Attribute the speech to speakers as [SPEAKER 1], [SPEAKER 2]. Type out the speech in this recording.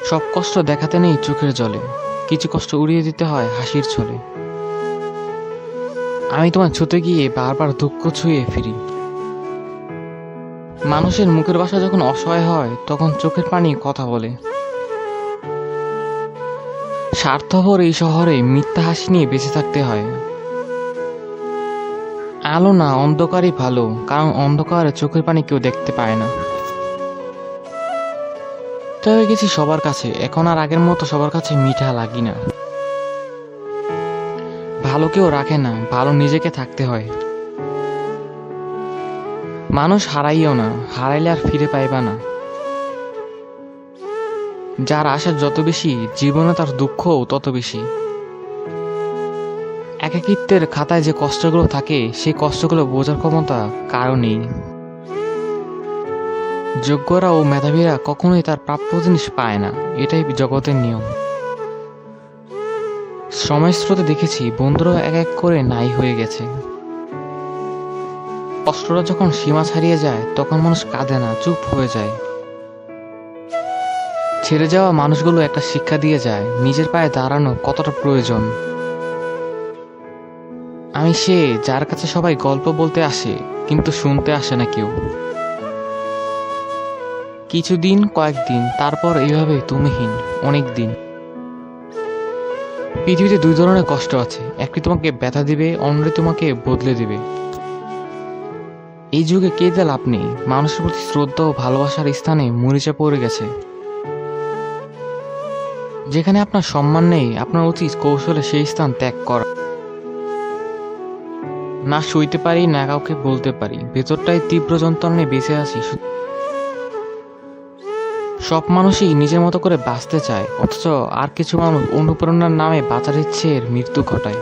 [SPEAKER 1] সব কষ্ট দেখাতে নেই চোখের জলে, কিছু কষ্ট উড়িয়ে দিতে হয় হাসির ছলে। আমি তোমার ছুতে গিয়ে বারবার দুঃখ ছুঁয়ে ফিরি। মানুষের মুখের ভাষা যখন অসহায় হয় তখন চোখের পানি কথা বলে। স্বার্থপর এই শহরে মিথ্যা হাসি নিয়ে বেঁচে থাকতে হয়। আলো না, অন্ধকারই ভালো, কারণ অন্ধকারে চোখের পানি কেউ দেখতে পায় না। তো হয়ে গেছি সবার কাছে, এখন আর আগের মতো সবার কাছে মিঠা লাগি না। ভালো কেউ রাখে না, ভালো নিজেকে থাকতে হয়। মানুষ হারাইও না, হারাইলে আর ফিরে পাইবা না। যার আশা যত বেশি, জীবনে তার দুঃখও তত বেশি। একাকিত্বের খাতায় যে কষ্টগুলো থাকে, সেই কষ্টগুলো বোঝার ক্ষমতা কারো নেই। যোগ্যরা ও মেধাবীরা কখনোই তার প্রাপ্য জিনিস পায় না, এটাই জগতের নিয়ম। সময় স্রোতে দেখেছি বন্ধুরা এক এক করে নাই হয়ে গেছে। কষ্টটা যখন সীমা ছাড়িয়ে যায় তখন মানুষ কাঁদে না, চুপ হয়ে যায়। ছেড়ে যাওয়া মানুষগুলো একটা শিক্ষা দিয়ে যায়, নিজের পায়ে দাঁড়ানো কতটা প্রয়োজন। আমি সে যার কাছে সবাই গল্প বলতে আসে, কিন্তু শুনতে আসে না কেউ। কিছুদিন, কয়েকদিন, তারপর এইভাবে তুমিহীন অনেক দিন। পৃথিবীতে দুই ধরনের কষ্ট আছে, একটি তোমাকে ব্যথা দিবে, অন্যটি তোমাকে বদলে দিবে। এই যুগে কে দিল আপনি, মানুষের প্রতি শ্রদ্ধা ও ভালোবাসার স্থানে মরিচা পড়ে গেছে। যেখানে আপনার সম্মান নেই, আপনার উচিত কৌশলে সেই স্থান ত্যাগ করা। না সইতে পারি, না কাউকে বলতে পারি, ভেতরটাই তীব্র যন্ত্রণায় বেঁচে আছি। সব মানুষই নিজের মতো করে বাঁচতে চায়, অথচ আর কিছু মানুষ অনুপ্রেরণার নামে বাঁচার ইচ্ছের মৃত্যু ঘটায়।